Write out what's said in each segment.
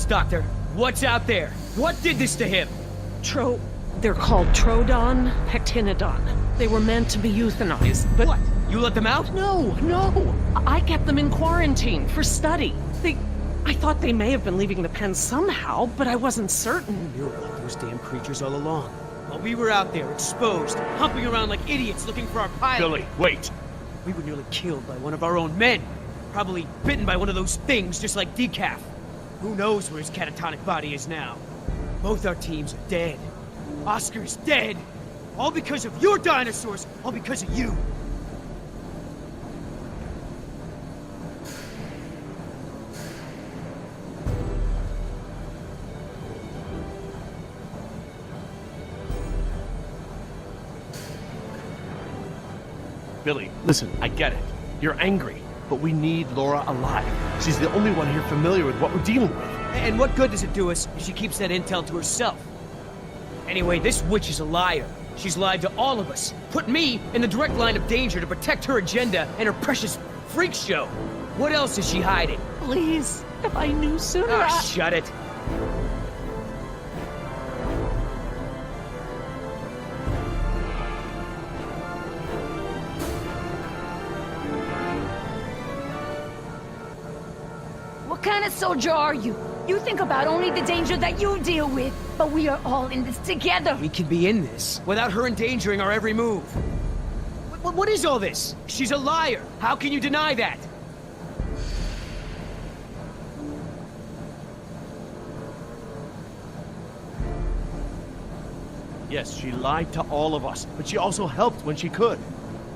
else, Doctor. What's out there? What did this to him? They're called Trodon Pectinodon. They were meant to be euthanized, but... What? You let them out? No. I kept them in quarantine for study. I thought they may have been leaving the pen somehow, but I wasn't certain. You were like those damn creatures all along. While we were out there, exposed, humping around like idiots looking for our pilot. Billy, wait! We were nearly killed by one of our own men. Probably bitten by one of those things, just like Decaf. Who knows where his catatonic body is now? Both our teams are dead. Oscar's dead. All because of your dinosaurs. All because of you. Billy, listen, I get it. You're angry, but we need Laura alive. She's the only one here familiar with what we're dealing with. And what good does it do us if she keeps that intel to herself? Anyway, this witch is a liar. She's lied to all of us. Put me in the direct line of danger to protect her agenda and her precious freak show. What else is she hiding? Please, if I knew sooner, Ah, shut it. What kind of soldier are you? You think about only the danger that you deal with, but we are all in this together. We can be in this without her endangering our every move. What is all this? She's a liar. How can you deny that? Yes, she lied to all of us, but she also helped when she could.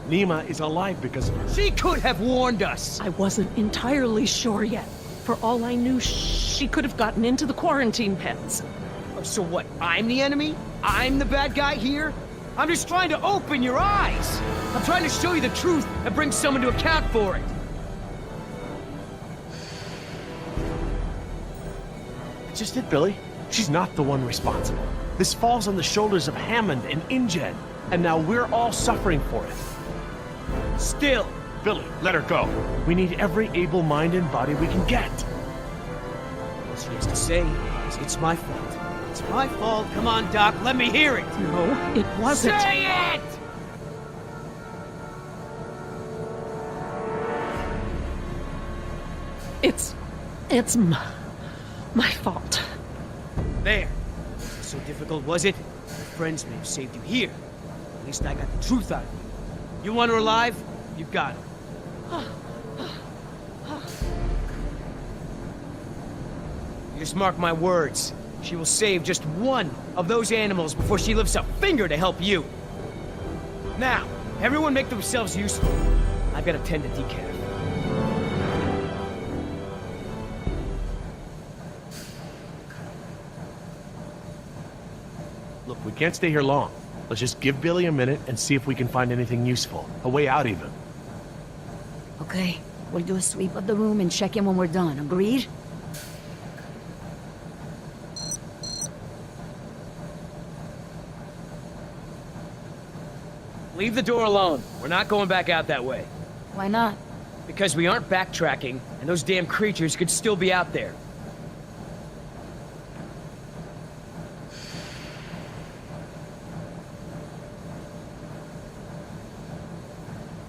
Nima is alive because of her. She could have warned us. I wasn't entirely sure yet. For all I knew, she could have gotten into the quarantine pens. So what, I'm the enemy? I'm the bad guy here? I'm just trying to open your eyes. I'm trying to show you the truth and bring someone to account for it. That's just it, Billy. She's not the one responsible. This falls on the shoulders of Hammond and InGen, and now we're all suffering for it. Still. Billy, let her go. We need every able mind and body we can get. All she has to say is it's my fault. It's my fault. Come on, Doc, let me hear it. No, it wasn't. Say it! It's my fault. There. So difficult, was it? Your friends may have saved you here. At least I got the truth out of you. You want her alive? You got her. You just mark my words. She will save just one of those animals before she lifts a finger to help you. Now, everyone make themselves useful. I've got to tend to Decaf. Look, we can't stay here long. Let's just give Billy a minute and see if we can find anything useful. A way out, even. Okay, we'll do a sweep of the room and check in when we're done. Agreed? Leave the door alone. We're not going back out that way. Why not? Because we aren't backtracking, and those damn creatures could still be out there.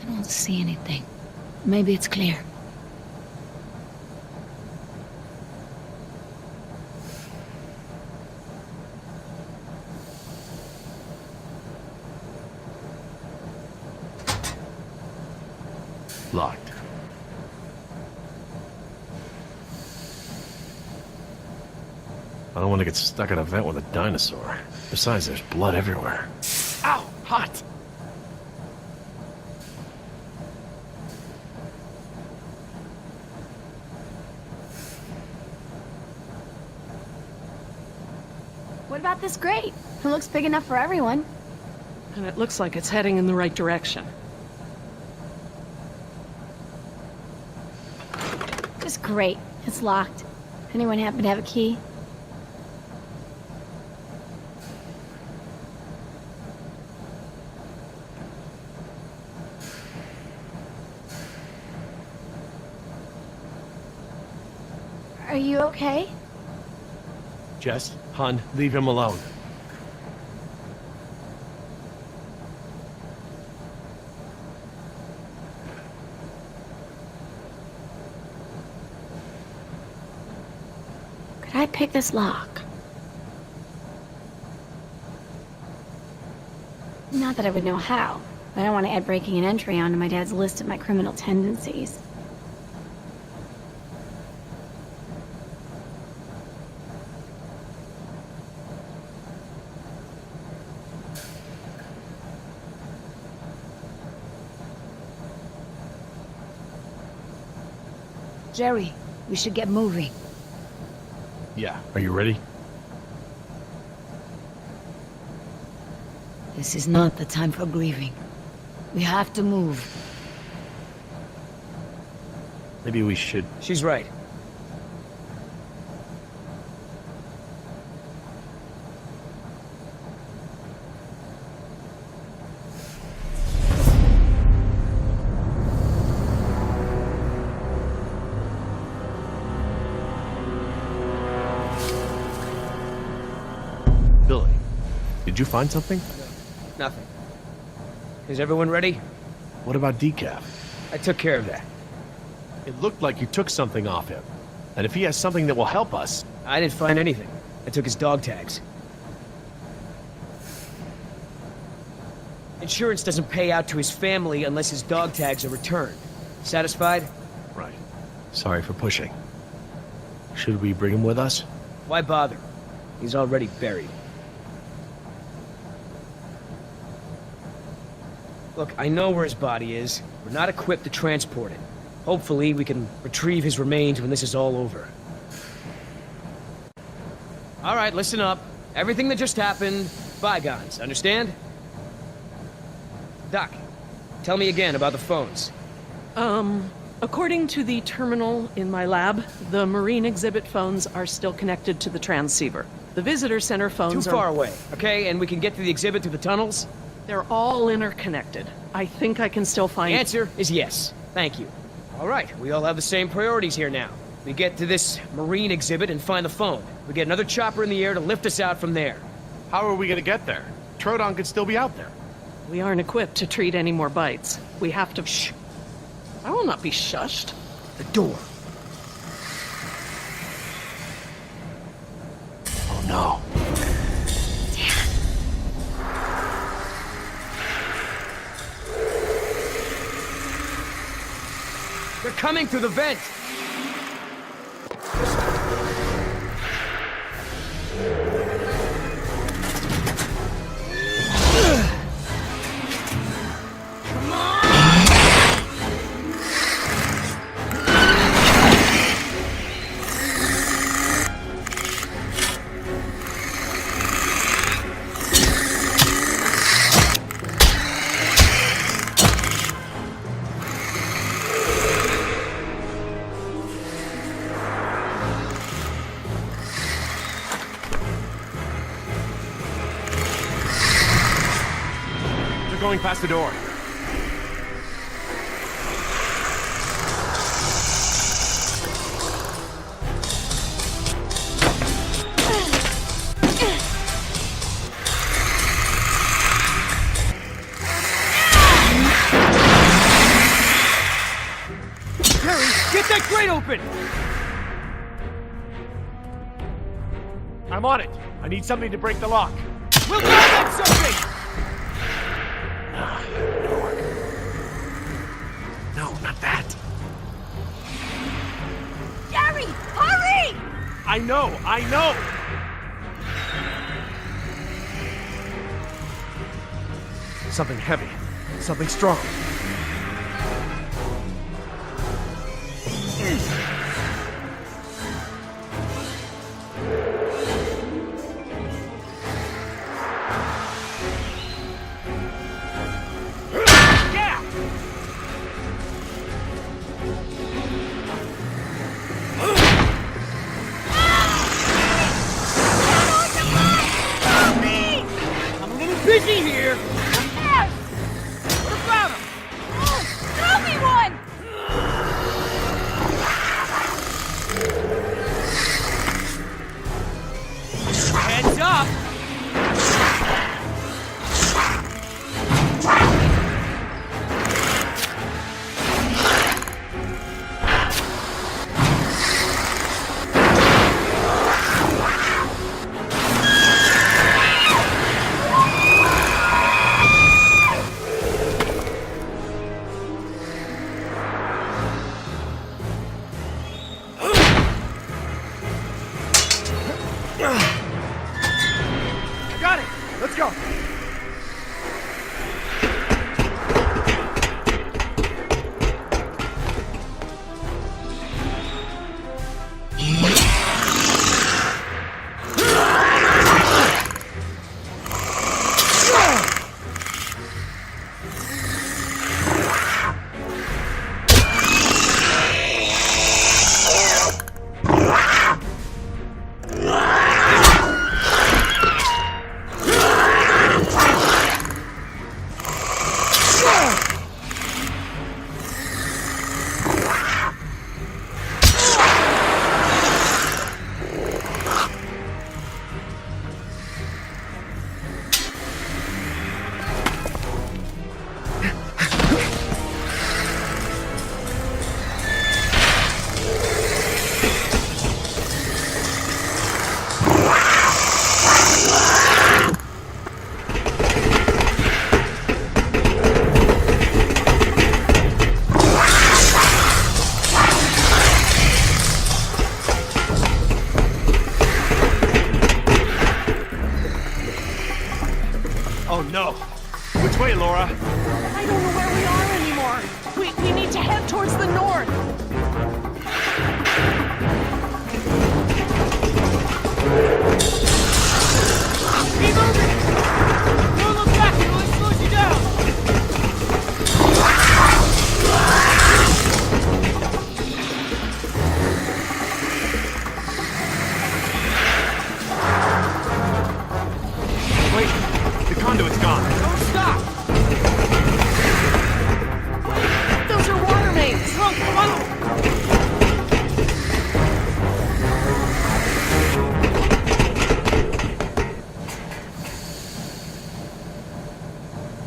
I don't see anything. Maybe it's clear. Locked. I don't want to get stuck in a vent with a dinosaur. Besides, there's blood everywhere. Ow! Hot! What about this grate? It looks big enough for everyone. And it looks like it's heading in the right direction. This grate. It's locked. Anyone happen to have a key? Are you okay? Jess, Hun, leave him alone. Could I pick this lock? Not that I would know how, but I don't want to add breaking and entry onto my dad's list of my criminal tendencies. Gerry, we should get moving. Yeah, are you ready? This is not the time for grieving. We have to move. Maybe we should... She's right. Billy, did you find something? Nothing. Is everyone ready? What about Decaf? I took care of that. It looked like you took something off him. And if he has something that will help us... I didn't find anything. I took his dog tags. Insurance doesn't pay out to his family unless his dog tags are returned. Satisfied? Right. Sorry for pushing. Should we bring him with us? Why bother? He's already buried. Look, I know where his body is. We're not equipped to transport it. Hopefully, we can retrieve his remains when this is all over. All right, listen up. Everything that just happened, bygones, understand? Doc, tell me again about the phones. According to the terminal in my lab, the marine exhibit phones are still connected to the transceiver. The visitor center phones Too are... far away, okay? And we can get to the exhibit through the tunnels? They're all interconnected. I think I can still find... The answer is yes. Thank you. All right, we all have the same priorities here now. We get to this marine exhibit and find the phone. We get another chopper in the air to lift us out from there. How are we gonna get there? Troodon could still be out there. We aren't equipped to treat any more bites. We have to... Shh. I will not be shushed. The door. Oh no. They're coming through the vent! Going past the door. Gerry, get that grate open! I'm on it. I need something to break the lock. We'll grab that something! No, not that. Gerry, hurry! I know! Something heavy. Something strong. Busy here! Yes! What about him? Throw me one! No. Which way, Laura? I don't know where we are anymore. We need to head towards the north. Keep moving! Don't look back, it'll slow you down! Wait, the conduit's gone. Don't stop! Those are water mains. Look, follow!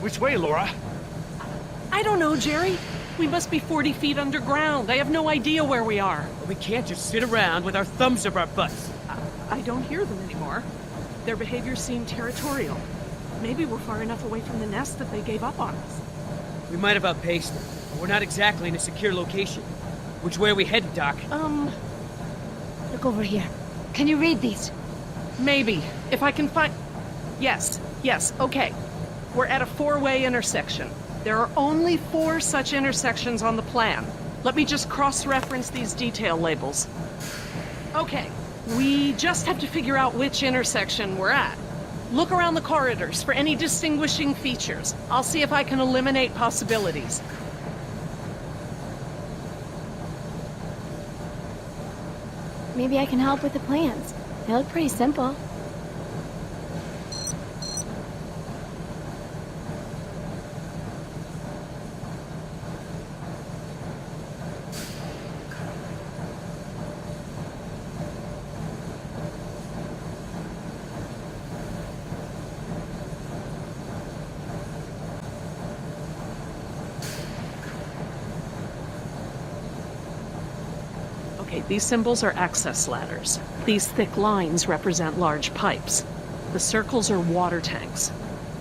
Which way, Laura? I don't know, Jerry. We must be 40 feet underground. I have no idea where we are. We can't just sit around with our thumbs up our butts. I don't hear them anymore. Their behavior seemed territorial. Maybe we're far enough away from the nest that they gave up on us. We might have outpaced them. But we're not exactly in a secure location. Which way are we headed, Doc? Look over here. Can you read these? Maybe. If I can find... Yes, okay. We're at a 4-way intersection. There are only 4 such intersections on the plan. Let me just cross-reference these detail labels. Okay, we just have to figure out which intersection we're at. Look around the corridors for any distinguishing features. I'll see if I can eliminate possibilities. Maybe I can help with the plans. They look pretty simple. Okay, these symbols are access ladders. These thick lines represent large pipes. The circles are water tanks.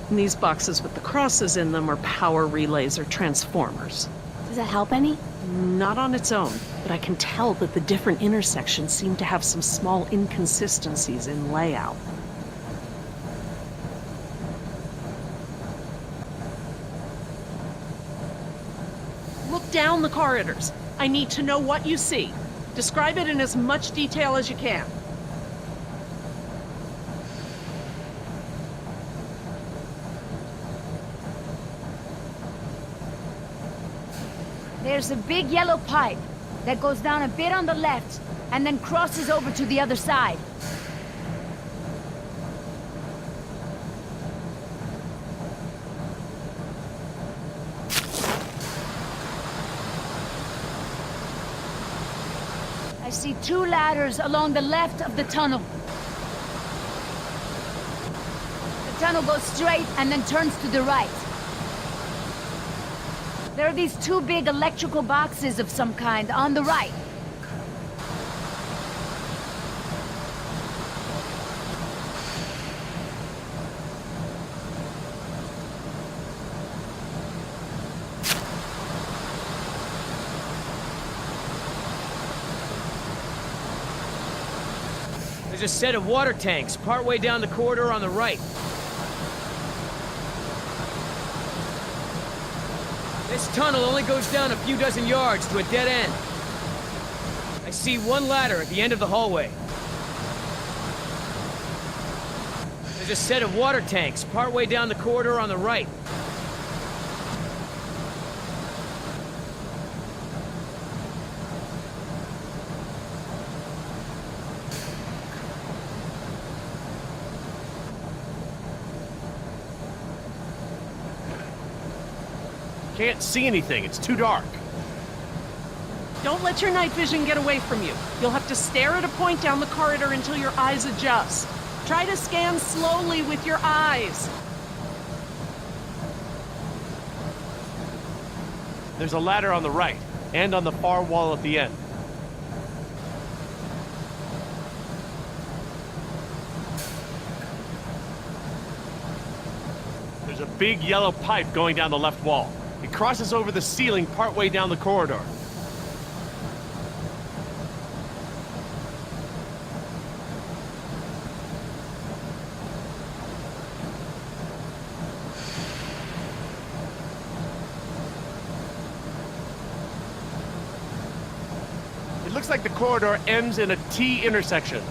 And these boxes with the crosses in them are power relays or transformers. Does that help any? Not on its own, but I can tell that the different intersections seem to have some small inconsistencies in layout. Look down the corridors. I need to know what you see. Describe it in as much detail as you can. There's a big yellow pipe that goes down a bit on the left and then crosses over to the other side. I see 2 ladders along the left of the tunnel. The tunnel goes straight and then turns to the right. There are these 2 big electrical boxes of some kind on the right. There's a set of water tanks partway down the corridor on the right. This tunnel only goes down a few dozen yards to a dead end. I see 1 ladder at the end of the hallway. There's a set of water tanks partway down the corridor on the right. Can't see anything, it's too dark. Don't let your night vision get away from you. You'll have to stare at a point down the corridor until your eyes adjust. Try to scan slowly with your eyes. There's a ladder on the right, and on the far wall at the end. There's a big yellow pipe going down the left wall. It crosses over the ceiling partway down the corridor. looks like the corridor ends in a T intersection.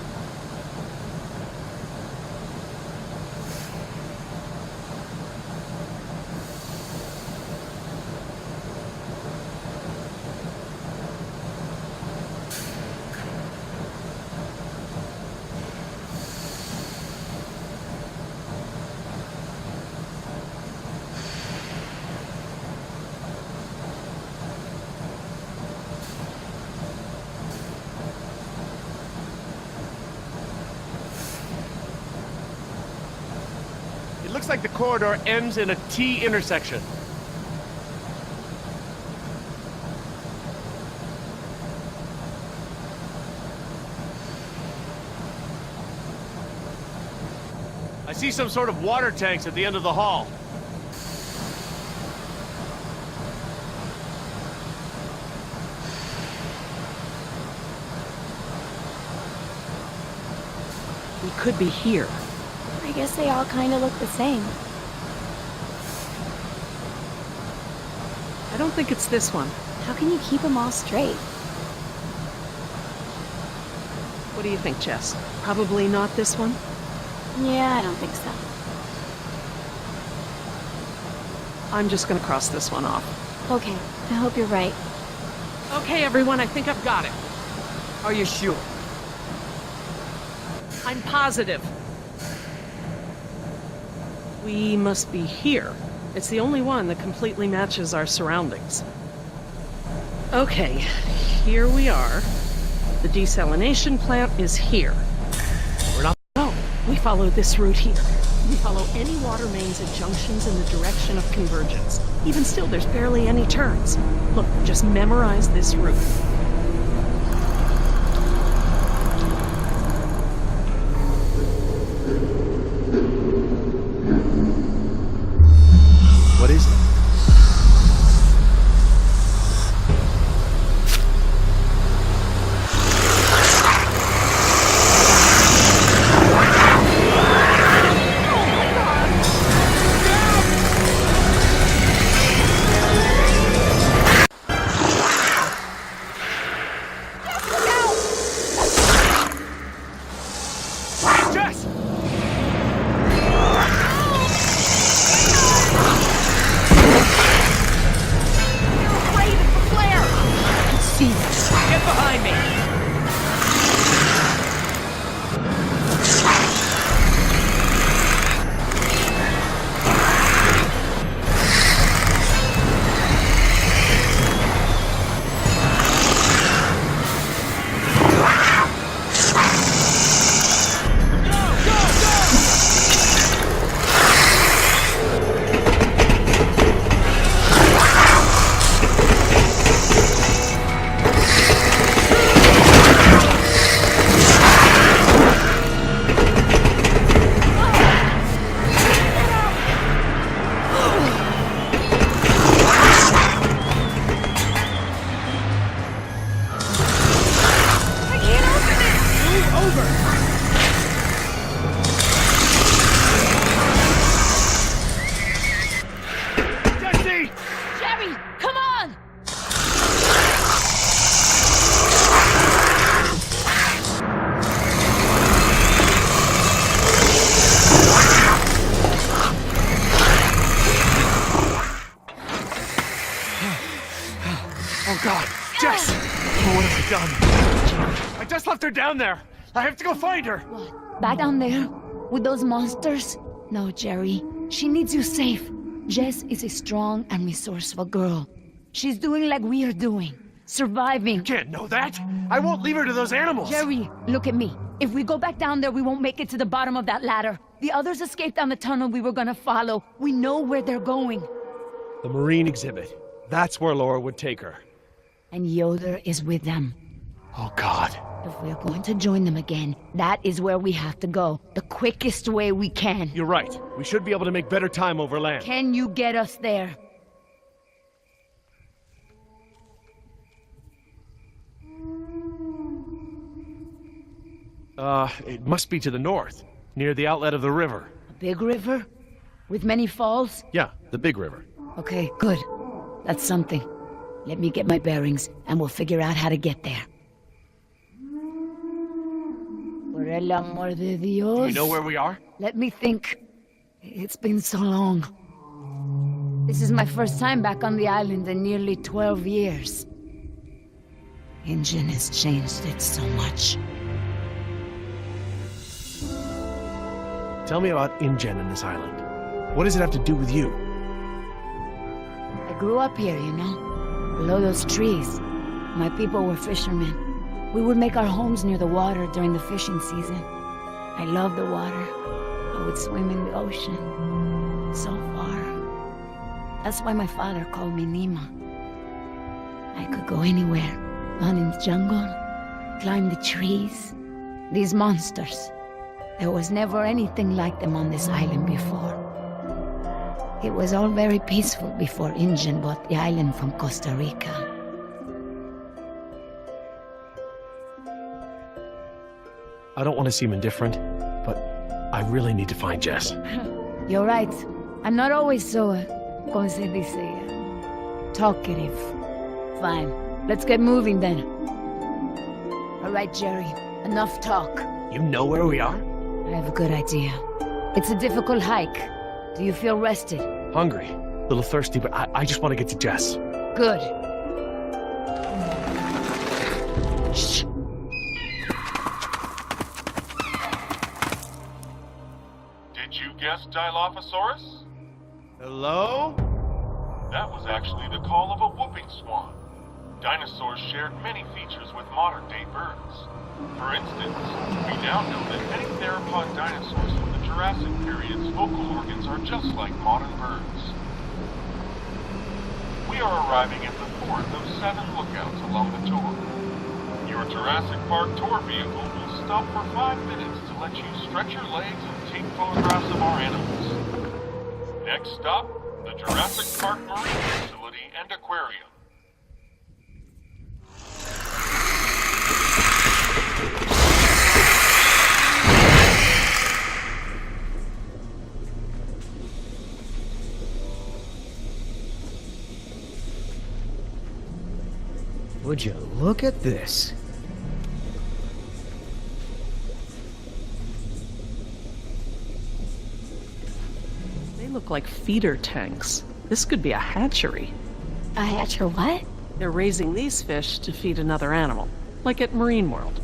It looks like the corridor ends in a T intersection. I see some sort of water tanks at the end of the hall. We could be here. I guess they all kind of look the same. I don't think it's this one. How can you keep them all straight? What do you think, Jess? Probably not this one? Yeah, I don't think so. I'm just gonna cross this one off. Okay, I hope you're right. Okay, everyone, I think I've got it. Are you sure? I'm positive. We must be here. It's the only one that completely matches our surroundings. Okay, here we are. The desalination plant is here. We're not... Oh, we follow this route here. We follow any water mains at junctions in the direction of convergence. Even still, there's barely any turns. Look, just memorize this route. What is it? I just left her down there. I have to go find her. What? Back down there? With those monsters? No, Gerry. She needs you safe. Jess is a strong and resourceful girl. She's doing like we are doing. Surviving. You can't know that. I won't leave her to those animals. Gerry, look at me. If we go back down there, we won't make it to the bottom of that ladder. The others escaped down the tunnel we were gonna follow. We know where they're going. The marine exhibit. That's where Laura would take her. And Yoder is with them. Oh, God. If we're going to join them again, that is where we have to go. The quickest way we can. You're right. We should be able to make better time over land. Can you get us there? It must be to the north, near the outlet of the river. A big river? With many falls? Yeah, the big river. Okay, good. That's something. Let me get my bearings, and we'll figure out how to get there. el amor de Dios. Do you know where we are? Let me think. It's been so long. This is my first time back on the island in nearly 12 years. InGen has changed it so much. Tell me about InGen and this island. What does it have to do with you? I grew up here, you know, below those trees. My people were fishermen. We would make our homes near the water during the fishing season. I loved the water. I would swim in the ocean. So far. That's why my father called me Nima. I could go anywhere. Run in the jungle, climb the trees. These monsters. There was never anything like them on this island before. It was all very peaceful before InGen bought the island from Costa Rica. I don't want to seem indifferent, but I really need to find Jess. You're right. I'm not always so, como se dice, talkative. Fine. Let's get moving then. All right, Gerry. Enough talk. You know where we are? I have a good idea. It's a difficult hike. Do you feel rested? Hungry. A little thirsty, but I just want to get to Jess. Good. Shh. Did you guess Dilophosaurus? Hello? That was actually the call of a whooping swan. Dinosaurs shared many features with modern-day birds. For instance, we now know that many theropod dinosaurs from the Jurassic period's vocal organs are just like modern birds. We are arriving at the fourth of 7 lookouts along the tour. Your Jurassic Park tour vehicle will stop for 5 minutes to let you stretch your legs and take photographs of our animals. Next stop, the Jurassic Park Marine Facility and Aquarium. Would you look at this? They look like feeder tanks. This could be a hatchery. A hatcher what? They're raising these fish to feed another animal, like at Marine World.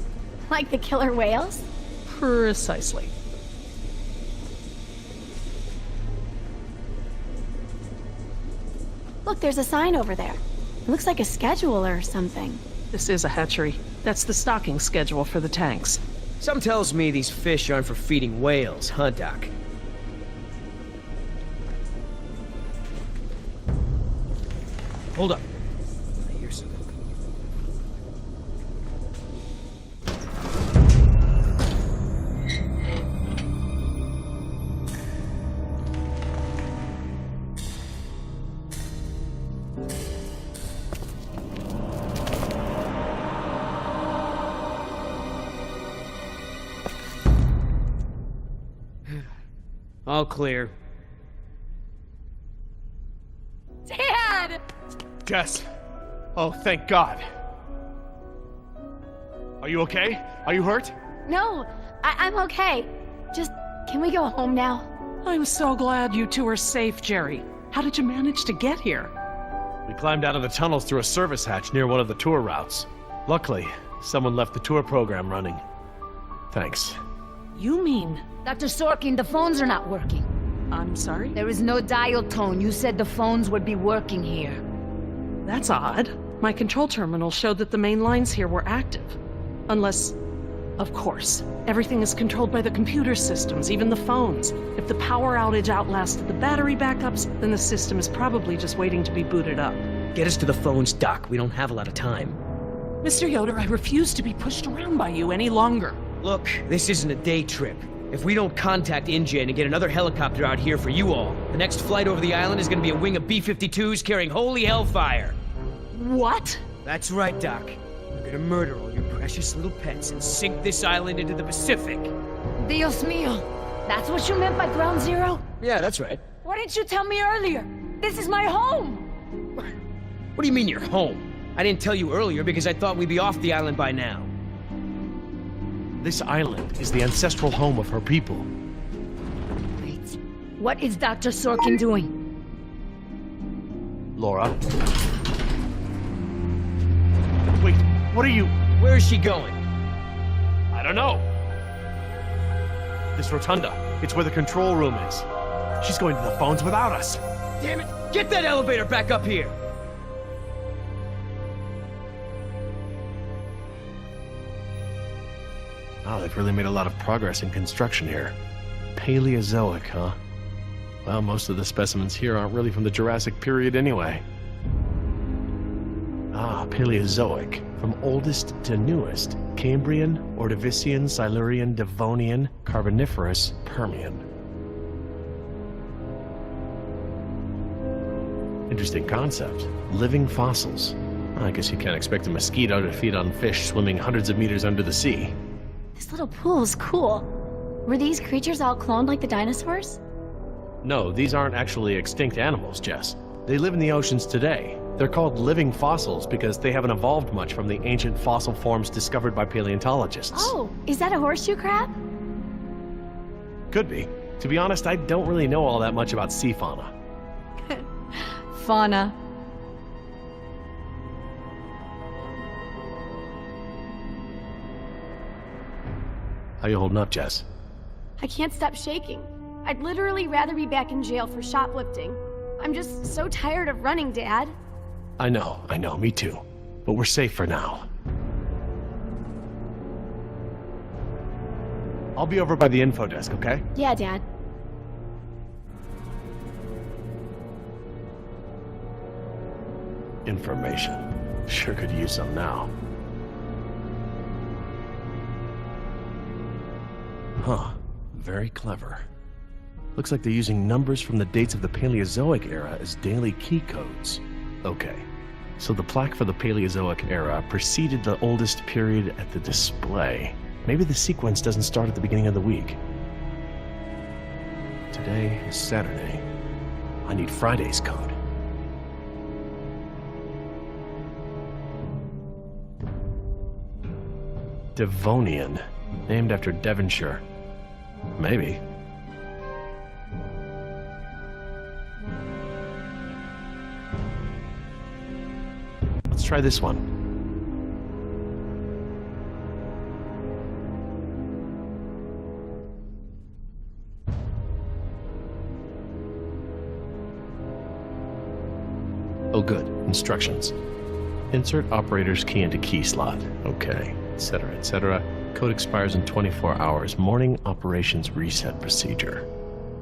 Like the killer whales? Precisely. Look, there's a sign over there. It looks like a schedule or something. This is a hatchery. That's the stocking schedule for the tanks. Some tells me these fish aren't for feeding whales, huh, Doc? Hold up. I hear something. All clear. Dad! Jess! Oh, thank God. Are you okay? Are you hurt? No, I'm okay. Just, can we go home now? I'm so glad you two are safe, Gerry. How did you manage to get here? We climbed out of the tunnels through a service hatch near one of the tour routes. Luckily, someone left the tour program running. Thanks. You mean... Dr. Sorkin, the phones are not working. I'm sorry? There is no dial tone. You said the phones would be working here. That's odd. My control terminal showed that the main lines here were active. Unless... Of course. Everything is controlled by the computer systems, even the phones. If the power outage outlasted the battery backups, then the system is probably just waiting to be booted up. Get us to the phones, Doc. We don't have a lot of time. Mr. Yoder, I refuse to be pushed around by you any longer. Look, this isn't a day trip. If we don't contact InGen and get another helicopter out here for you all, the next flight over the island is gonna be a wing of B-52s carrying holy hellfire. What? That's right, Doc. We're gonna murder all your precious little pets and sink this island into the Pacific. Dios mío. That's what you meant by ground zero? Yeah, that's right. Why didn't you tell me earlier? This is my home! What do you mean you're home? I didn't tell you earlier because I thought we'd be off the island by now. This island is the ancestral home of her people. Wait. What is Dr. Sorkin doing? Laura? Wait, what are you... Where is she going? I don't know. This rotunda. It's where the control room is. She's going to the phones without us. Damn it! Get that elevator back up here! Oh, they've really made a lot of progress in construction here. Paleozoic, huh? Well, most of the specimens here aren't really from the Jurassic period anyway. Ah, Paleozoic. From oldest to newest. Cambrian, Ordovician, Silurian, Devonian, Carboniferous, Permian. Interesting concept. Living fossils. I guess you can't expect a mosquito to feed on fish swimming hundreds of meters under the sea. This little pool is cool. Were these creatures all cloned like the dinosaurs? No, these aren't actually extinct animals, Jess. They live in the oceans today. They're called living fossils because they haven't evolved much from the ancient fossil forms discovered by paleontologists. Oh, is that a horseshoe crab? Could be. To be honest, I don't really know all that much about sea fauna. Fauna. How you holding up, Jess? I can't stop shaking. I'd literally rather be back in jail for shoplifting. I'm just so tired of running, Dad. I know, me too. But we're safe for now. I'll be over by the info desk, okay? Yeah, Dad. Information. Sure could use some now. Huh. Very clever. Looks like they're using numbers from the dates of the Paleozoic era as daily key codes. Okay. So the plaque for the Paleozoic era preceded the oldest period at the display. Maybe the sequence doesn't start at the beginning of the week. Today is Saturday. I need Friday's code. Devonian. Named after Devonshire. Maybe. Let's try this one. Oh, good. Instructions. Insert operator's key into key slot. Okay. Etc., etc. Code expires in 24 hours. Morning operations reset procedure.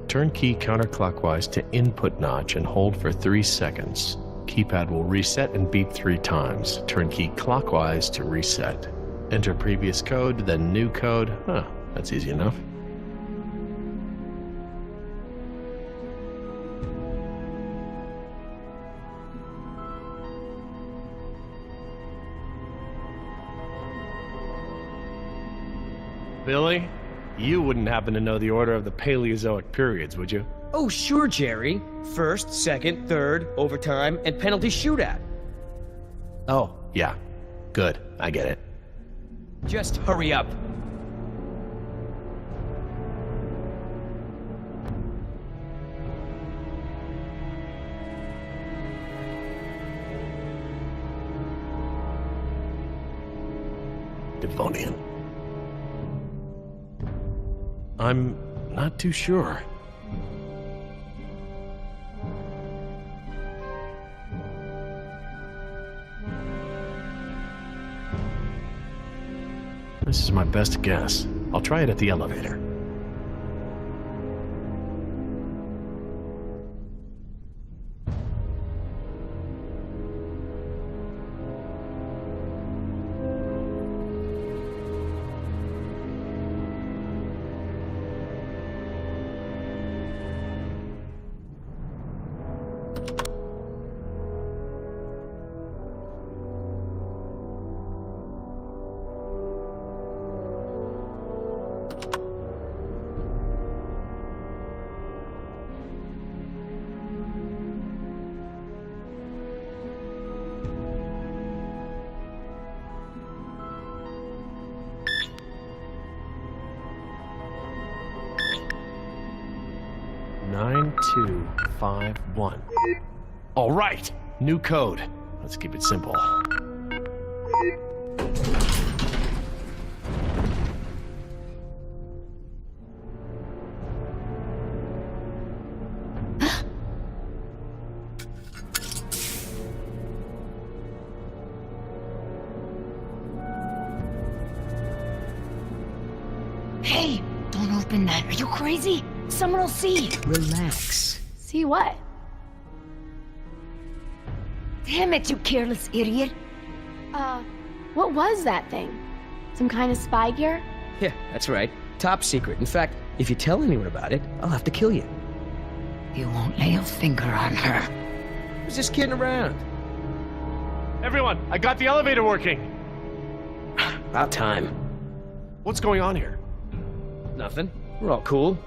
Turn key counterclockwise to input notch and hold for 3 seconds. Keypad will reset and beep 3 times. Turn key clockwise to reset. Enter previous code, then new code. Huh, that's easy enough. Billy, you wouldn't happen to know the order of the Paleozoic periods, would you? Oh, sure, Jerry. First, second, third, overtime, and penalty shootout. Oh, yeah. Good, I get it. Just hurry up. Devonian. I'm not too sure. This is my best guess. I'll try it at the elevator. 9251. All right, new code. Let's keep it simple. Hey, don't open that. Are you crazy? Someone will see. Relax. See what? Damn it, you careless idiot. What was that thing? Some kind of spy gear? Yeah, that's right. Top secret. In fact, if you tell anyone about it, I'll have to kill you. You won't lay a finger on her. I was just kidding around. Everyone, I got the elevator working. About time. What's going on here? Nothing. We're all cool.